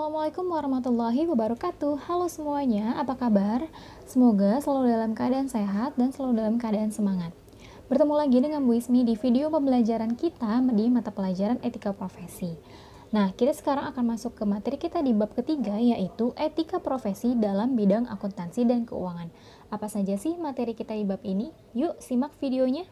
Assalamualaikum warahmatullahi wabarakatuh. Halo semuanya, apa kabar? Semoga selalu dalam keadaan sehat dan selalu dalam keadaan semangat. Bertemu lagi dengan Bu Ismi di video pembelajaran kita di mata pelajaran etika profesi. Nah, kita sekarang akan masuk ke materi kita di bab ketiga, yaitu etika profesi dalam bidang akuntansi dan keuangan. Apa saja sih materi kita di bab ini? Yuk simak videonya.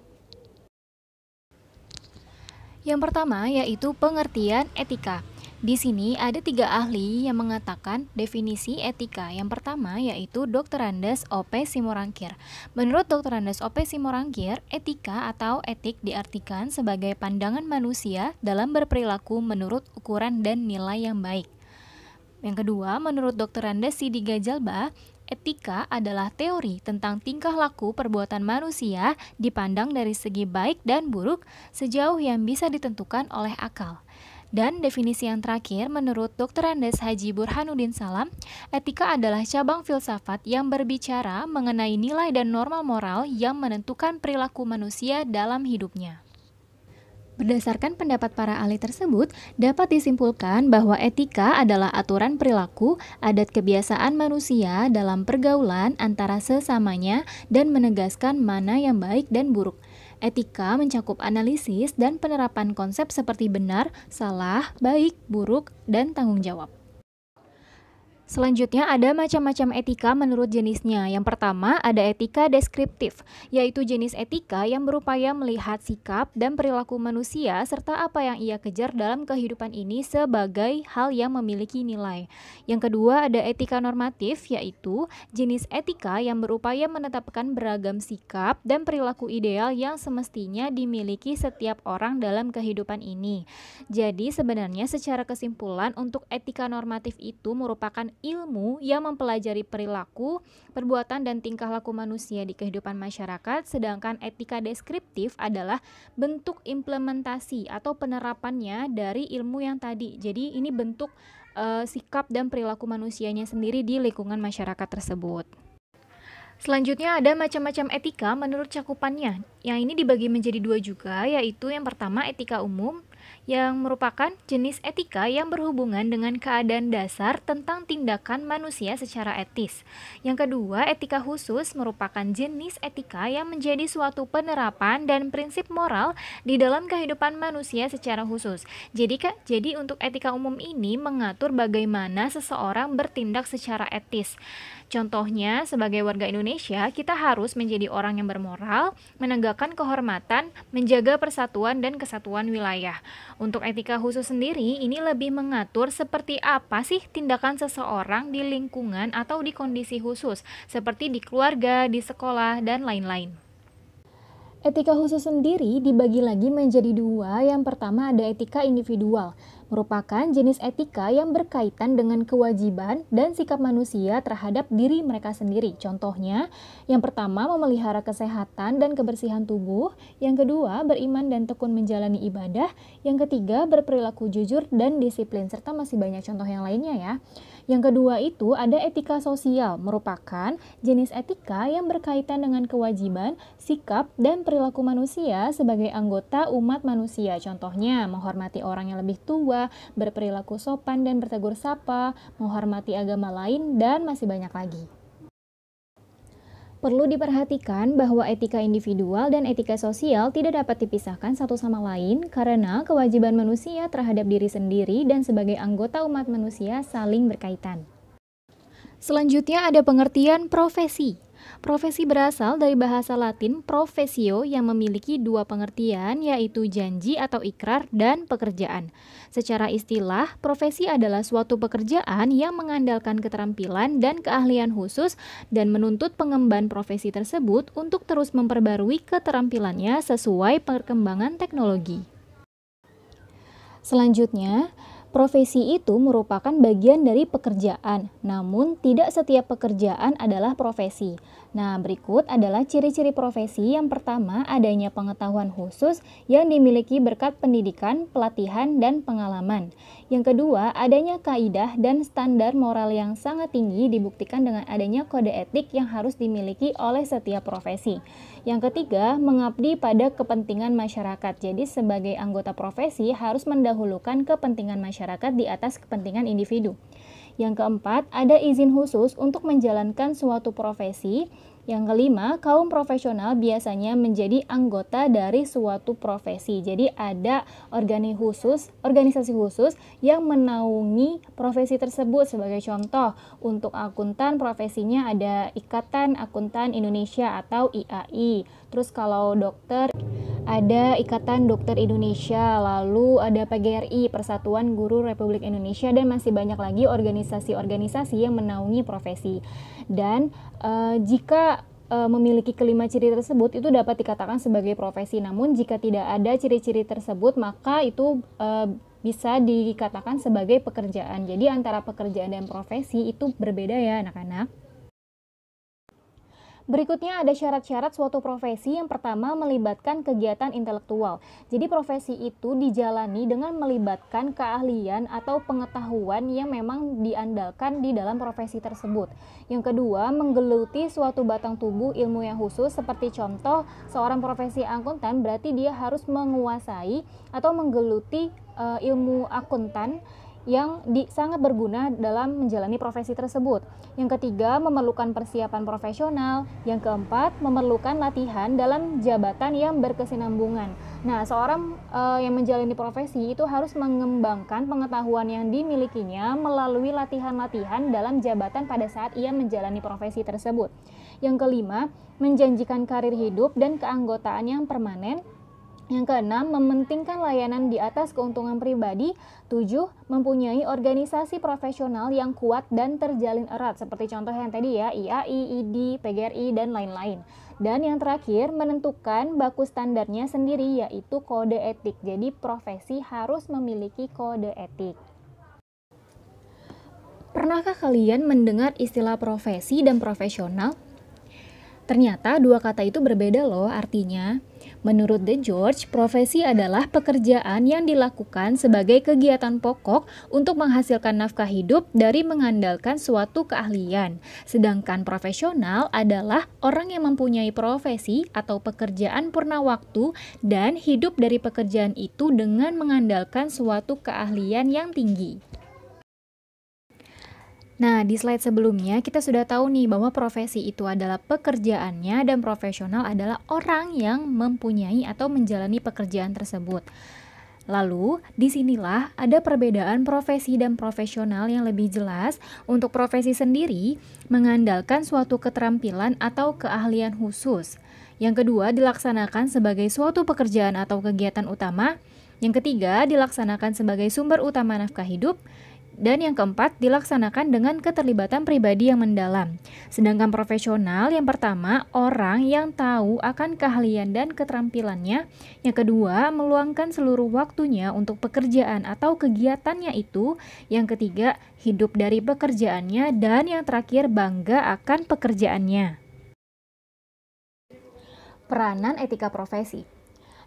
Yang pertama yaitu pengertian etika. Di sini ada 3 ahli yang mengatakan definisi etika. Yang pertama yaitu Dr. Andes O.P. Simorangkir. Menurut Dr. Andes O.P. Simorangkir, etika atau etik diartikan sebagai pandangan manusia dalam berperilaku menurut ukuran dan nilai yang baik. Yang kedua, menurut Dr. Andes Sidiga Jalba, etika adalah teori tentang tingkah laku perbuatan manusia dipandang dari segi baik dan buruk sejauh yang bisa ditentukan oleh akal. Dan definisi yang terakhir, menurut Dr. Andes Haji Burhanuddin Salam, etika adalah cabang filsafat yang berbicara mengenai nilai dan norma moral yang menentukan perilaku manusia dalam hidupnya. Berdasarkan pendapat para ahli tersebut, dapat disimpulkan bahwa etika adalah aturan perilaku, adat kebiasaan manusia dalam pergaulan antara sesamanya dan menegaskan mana yang baik dan buruk. Etika mencakup analisis dan penerapan konsep seperti benar, salah, baik, buruk, dan tanggung jawab. Selanjutnya ada macam-macam etika menurut jenisnya. Yang pertama ada etika deskriptif, yaitu jenis etika yang berupaya melihat sikap dan perilaku manusia serta apa yang ia kejar dalam kehidupan ini sebagai hal yang memiliki nilai. Yang kedua ada etika normatif, yaitu jenis etika yang berupaya menetapkan beragam sikap dan perilaku ideal yang semestinya dimiliki setiap orang dalam kehidupan ini. Jadi sebenarnya secara kesimpulan untuk etika normatif itu merupakan ilmu yang mempelajari perilaku, perbuatan dan tingkah laku manusia di kehidupan masyarakat, sedangkan etika deskriptif adalah bentuk implementasi atau penerapannya dari ilmu yang tadi. Jadi ini bentuk sikap dan perilaku manusianya sendiri di lingkungan masyarakat tersebut. Selanjutnya ada macam-macam etika menurut cakupannya. Yang ini dibagi menjadi 2 juga, yaitu yang pertama etika umum, yang merupakan jenis etika yang berhubungan dengan keadaan dasar tentang tindakan manusia secara etis. Yang kedua, etika khusus merupakan jenis etika yang menjadi suatu penerapan dan prinsip moral di dalam kehidupan manusia secara khusus. Jadi untuk etika umum ini mengatur bagaimana seseorang bertindak secara etis. Contohnya, sebagai warga Indonesia, kita harus menjadi orang yang bermoral, menegakkan kehormatan, menjaga persatuan dan kesatuan wilayah. Untuk etika khusus sendiri, ini lebih mengatur seperti apa sih tindakan seseorang di lingkungan atau di kondisi khusus, seperti di keluarga, di sekolah, dan lain-lain. Etika khusus sendiri dibagi lagi menjadi 2. Yang pertama ada etika individual, merupakan jenis etika yang berkaitan dengan kewajiban dan sikap manusia terhadap diri mereka sendiri. Contohnya, yang pertama memelihara kesehatan dan kebersihan tubuh, yang kedua beriman dan tekun menjalani ibadah, yang ketiga berperilaku jujur dan disiplin, serta masih banyak contoh yang lainnya ya. Yang kedua itu ada etika sosial, merupakan jenis etika yang berkaitan dengan kewajiban, sikap, dan perilaku manusia sebagai anggota umat manusia. Contohnya, menghormati orang yang lebih tua, berperilaku sopan dan bertegur sapa, menghormati agama lain, dan masih banyak lagi. Perlu diperhatikan bahwa etika individual dan etika sosial tidak dapat dipisahkan satu sama lain karena kewajiban manusia terhadap diri sendiri dan sebagai anggota umat manusia saling berkaitan. Selanjutnya ada pengertian profesi. Profesi berasal dari bahasa Latin professio yang memiliki 2 pengertian, yaitu janji atau ikrar dan pekerjaan. Secara istilah, profesi adalah suatu pekerjaan yang mengandalkan keterampilan dan keahlian khusus dan menuntut pengemban profesi tersebut untuk terus memperbarui keterampilannya sesuai perkembangan teknologi. Selanjutnya, profesi itu merupakan bagian dari pekerjaan, namun tidak setiap pekerjaan adalah profesi. Nah, berikut adalah ciri-ciri profesi. Yang pertama, adanya pengetahuan khusus yang dimiliki berkat pendidikan, pelatihan, dan pengalaman. Yang kedua, adanya kaidah dan standar moral yang sangat tinggi dibuktikan dengan adanya kode etik yang harus dimiliki oleh setiap profesi. Yang ketiga, mengabdi pada kepentingan masyarakat. Jadi, sebagai anggota profesi harus mendahulukan kepentingan masyarakat masyarakat di atas kepentingan individu. Yang keempat, ada izin khusus untuk menjalankan suatu profesi. Yang kelima, kaum profesional biasanya menjadi anggota dari suatu profesi. Jadi ada organisasi khusus yang menaungi profesi tersebut. Sebagai contoh, untuk akuntan profesinya ada Ikatan Akuntan Indonesia atau IAI. Terus kalau dokter ada Ikatan Dokter Indonesia, lalu ada PGRI, Persatuan Guru Republik Indonesia, dan masih banyak lagi organisasi-organisasi yang menaungi profesi. Dan jika memiliki kelima ciri tersebut, itu dapat dikatakan sebagai profesi. Namun jika tidak ada ciri-ciri tersebut, maka itu bisa dikatakan sebagai pekerjaan. Jadi antara pekerjaan dan profesi itu berbeda ya anak-anak. Berikutnya ada syarat-syarat suatu profesi. Yang pertama, melibatkan kegiatan intelektual. Jadi profesi itu dijalani dengan melibatkan keahlian atau pengetahuan yang memang diandalkan di dalam profesi tersebut. Yang kedua, menggeluti suatu batang tubuh ilmu yang khusus. Seperti contoh, seorang profesi akuntan berarti dia harus menguasai atau menggeluti ilmu akuntan yang sangat berguna dalam menjalani profesi tersebut. Yang ketiga, memerlukan persiapan profesional. Yang keempat, memerlukan latihan dalam jabatan yang berkesinambungan. Nah, seorang yang menjalani profesi itu harus mengembangkan pengetahuan yang dimilikinya melalui latihan-latihan dalam jabatan pada saat ia menjalani profesi tersebut. Yang kelima, menjanjikan karir hidup dan keanggotaan yang permanen. Yang keenam, mementingkan layanan di atas keuntungan pribadi. 7, mempunyai organisasi profesional yang kuat dan terjalin erat, seperti contoh yang tadi ya, IAI, ID, PGRI, dan lain-lain. Dan yang terakhir, menentukan baku standarnya sendiri, yaitu kode etik. Jadi profesi harus memiliki kode etik. Pernahkah kalian mendengar istilah profesi dan profesional? Ternyata dua kata itu berbeda loh artinya. Menurut The George, profesi adalah pekerjaan yang dilakukan sebagai kegiatan pokok untuk menghasilkan nafkah hidup dari mengandalkan suatu keahlian. Sedangkan profesional adalah orang yang mempunyai profesi atau pekerjaan purna waktu dan hidup dari pekerjaan itu dengan mengandalkan suatu keahlian yang tinggi. Nah, di slide sebelumnya kita sudah tahu nih bahwa profesi itu adalah pekerjaannya dan profesional adalah orang yang mempunyai atau menjalani pekerjaan tersebut. Lalu, disinilah ada perbedaan profesi dan profesional yang lebih jelas. Untuk profesi sendiri, mengandalkan suatu keterampilan atau keahlian khusus. Yang kedua, dilaksanakan sebagai suatu pekerjaan atau kegiatan utama. Yang ketiga, dilaksanakan sebagai sumber utama nafkah hidup. Dan yang keempat, dilaksanakan dengan keterlibatan pribadi yang mendalam. Sedangkan profesional, yang pertama, orang yang tahu akan keahlian dan keterampilannya. Yang kedua, meluangkan seluruh waktunya untuk pekerjaan atau kegiatannya itu. Yang ketiga, hidup dari pekerjaannya. Dan yang terakhir, bangga akan pekerjaannya. Peranan etika profesi.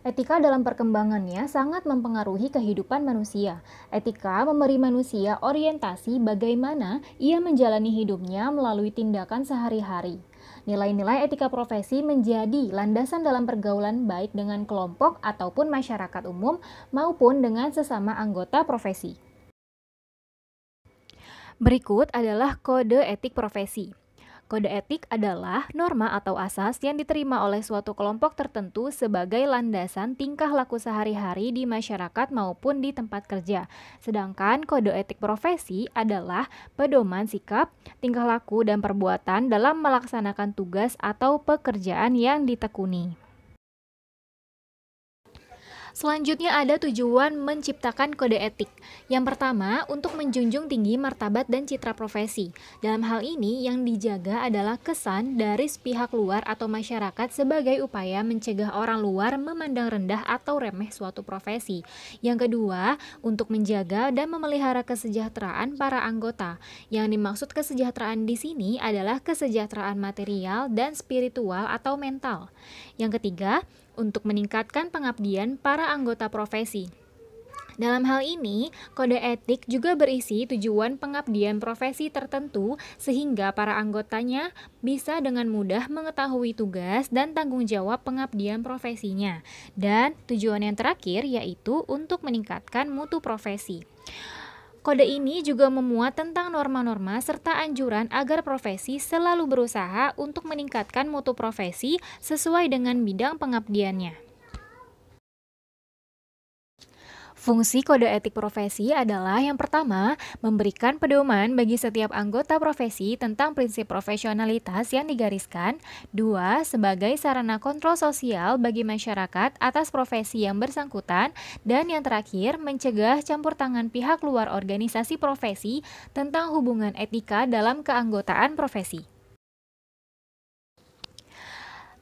Etika dalam perkembangannya sangat mempengaruhi kehidupan manusia. Etika memberi manusia orientasi bagaimana ia menjalani hidupnya melalui tindakan sehari-hari. Nilai-nilai etika profesi menjadi landasan dalam pergaulan baik dengan kelompok ataupun masyarakat umum maupun dengan sesama anggota profesi. Berikut adalah kode etik profesi. Kode etik adalah norma atau asas yang diterima oleh suatu kelompok tertentu sebagai landasan tingkah laku sehari-hari di masyarakat maupun di tempat kerja. Sedangkan kode etik profesi adalah pedoman sikap, tingkah laku, dan perbuatan dalam melaksanakan tugas atau pekerjaan yang ditekuni. Selanjutnya ada tujuan menciptakan kode etik. Yang pertama, untuk menjunjung tinggi martabat dan citra profesi. Dalam hal ini, yang dijaga adalah kesan dari pihak luar atau masyarakat sebagai upaya mencegah orang luar memandang rendah atau remeh suatu profesi. Yang kedua, untuk menjaga dan memelihara kesejahteraan para anggota. Yang dimaksud kesejahteraan di sini adalah kesejahteraan material dan spiritual atau mental. Yang ketiga, untuk meningkatkan pengabdian para anggota profesi. Dalam hal ini, kode etik juga berisi tujuan pengabdian profesi tertentu sehingga para anggotanya bisa dengan mudah mengetahui tugas dan tanggung jawab pengabdian profesinya. Dan tujuan yang terakhir yaitu untuk meningkatkan mutu profesi. Kode ini juga memuat tentang norma-norma serta anjuran agar profesi selalu berusaha untuk meningkatkan mutu profesi sesuai dengan bidang pengabdiannya. Fungsi kode etik profesi adalah yang pertama, memberikan pedoman bagi setiap anggota profesi tentang prinsip profesionalitas yang digariskan. Dua, sebagai sarana kontrol sosial bagi masyarakat atas profesi yang bersangkutan. Dan yang terakhir, mencegah campur tangan pihak luar organisasi profesi tentang hubungan etika dalam keanggotaan profesi.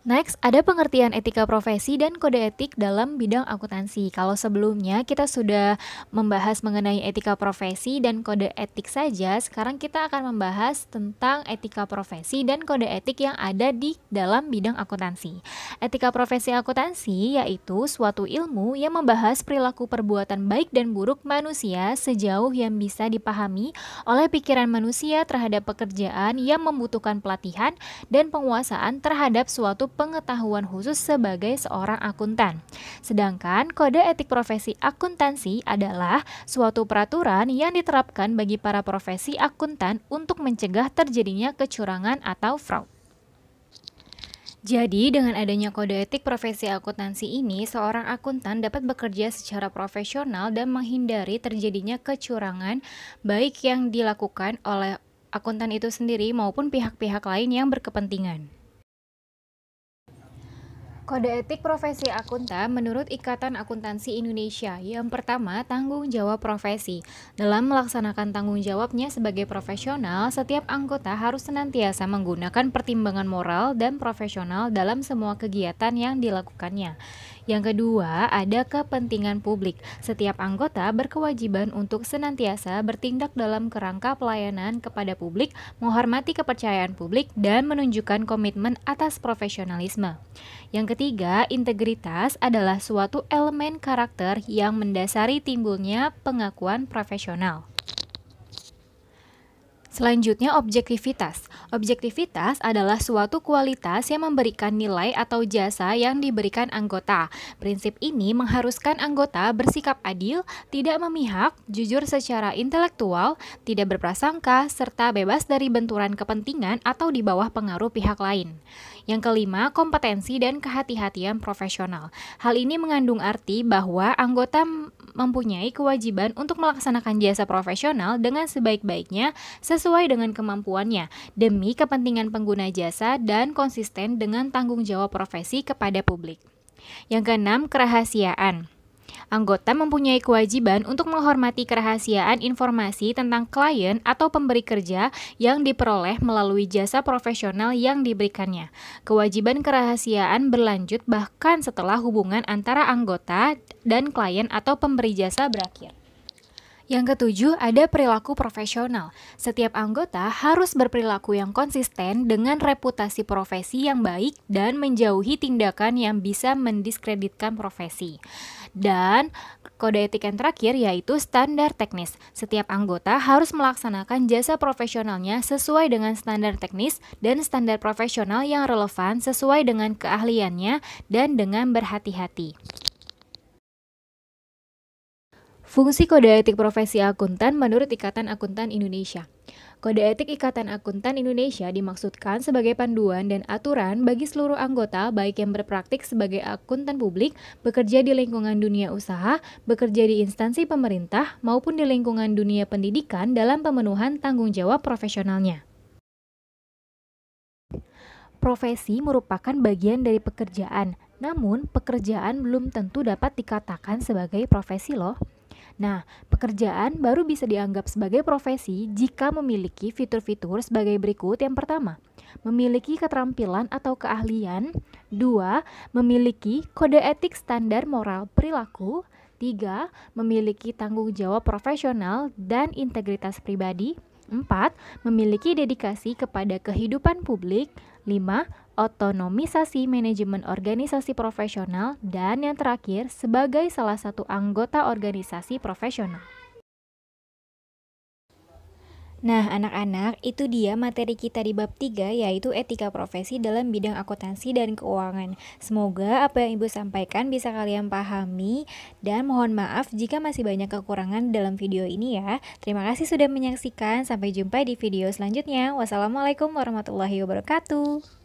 Next, ada pengertian etika profesi dan kode etik dalam bidang akuntansi. Kalau sebelumnya kita sudah membahas mengenai etika profesi dan kode etik saja, sekarang kita akan membahas tentang etika profesi dan kode etik yang ada di dalam bidang akuntansi. Etika profesi akuntansi yaitu suatu ilmu yang membahas perilaku perbuatan baik dan buruk manusia sejauh yang bisa dipahami oleh pikiran manusia terhadap pekerjaan yang membutuhkan pelatihan dan penguasaan terhadap suatu pengetahuan khusus sebagai seorang akuntan. Sedangkan kode etik profesi akuntansi adalah suatu peraturan yang diterapkan bagi para profesi akuntan untuk mencegah terjadinya kecurangan atau fraud. Jadi, dengan adanya kode etik profesi akuntansi ini, seorang akuntan dapat bekerja secara profesional dan menghindari terjadinya kecurangan baik yang dilakukan oleh akuntan itu sendiri maupun pihak-pihak lain yang berkepentingan. Kode etik profesi akuntan menurut Ikatan Akuntansi Indonesia. Yang pertama, tanggung jawab profesi. Dalam melaksanakan tanggung jawabnya sebagai profesional, setiap anggota harus senantiasa menggunakan pertimbangan moral dan profesional dalam semua kegiatan yang dilakukannya. Yang kedua, ada kepentingan publik. Setiap anggota berkewajiban untuk senantiasa bertindak dalam kerangka pelayanan kepada publik, menghormati kepercayaan publik, dan menunjukkan komitmen atas profesionalisme. Yang ketiga, integritas adalah suatu elemen karakter yang mendasari timbulnya pengakuan profesional. Selanjutnya, objektivitas. Objektivitas adalah suatu kualitas yang memberikan nilai atau jasa yang diberikan anggota. Prinsip ini mengharuskan anggota bersikap adil, tidak memihak, jujur secara intelektual, tidak berprasangka, serta bebas dari benturan kepentingan atau di bawah pengaruh pihak lain. Yang kelima, kompetensi dan kehati-hatian profesional. Hal ini mengandung arti bahwa anggota mempunyai kewajiban untuk melaksanakan jasa profesional dengan sebaik-baiknya sesuai dengan kemampuannya demi kepentingan pengguna jasa dan konsisten dengan tanggung jawab profesi kepada publik. Yang keenam, kerahasiaan. Anggota mempunyai kewajiban untuk menghormati kerahasiaan informasi tentang klien atau pemberi kerja yang diperoleh melalui jasa profesional yang diberikannya. Kewajiban kerahasiaan berlanjut bahkan setelah hubungan antara anggota dan klien atau pemberi jasa berakhir. Yang ketujuh, ada perilaku profesional. Setiap anggota harus berperilaku yang konsisten dengan reputasi profesi yang baik dan menjauhi tindakan yang bisa mendiskreditkan profesi. Dan kode etik yang terakhir yaitu standar teknis. Setiap anggota harus melaksanakan jasa profesionalnya sesuai dengan standar teknis dan standar profesional yang relevan sesuai dengan keahliannya dan dengan berhati-hati. Fungsi kode etik profesi akuntan menurut Ikatan Akuntan Indonesia. Kode etik Ikatan Akuntan Indonesia dimaksudkan sebagai panduan dan aturan bagi seluruh anggota baik yang berpraktik sebagai akuntan publik, bekerja di lingkungan dunia usaha, bekerja di instansi pemerintah, maupun di lingkungan dunia pendidikan dalam pemenuhan tanggung jawab profesionalnya. Profesi merupakan bagian dari pekerjaan, namun pekerjaan belum tentu dapat dikatakan sebagai profesi loh. Nah, pekerjaan baru bisa dianggap sebagai profesi jika memiliki fitur-fitur sebagai berikut. Yang pertama, memiliki keterampilan atau keahlian. 2. Memiliki kode etik standar moral perilaku. 3. Memiliki tanggung jawab profesional dan integritas pribadi. 4. Memiliki dedikasi kepada kehidupan publik. 5. Otonomisasi manajemen organisasi profesional. Dan yang terakhir, sebagai salah satu anggota organisasi profesional. Nah, anak-anak, itu dia materi kita di bab 3, yaitu etika profesi dalam bidang akuntansi dan keuangan. Semoga apa yang Ibu sampaikan bisa kalian pahami, dan mohon maaf jika masih banyak kekurangan dalam video ini ya. Terima kasih sudah menyaksikan, sampai jumpa di video selanjutnya. Wassalamualaikum warahmatullahi wabarakatuh.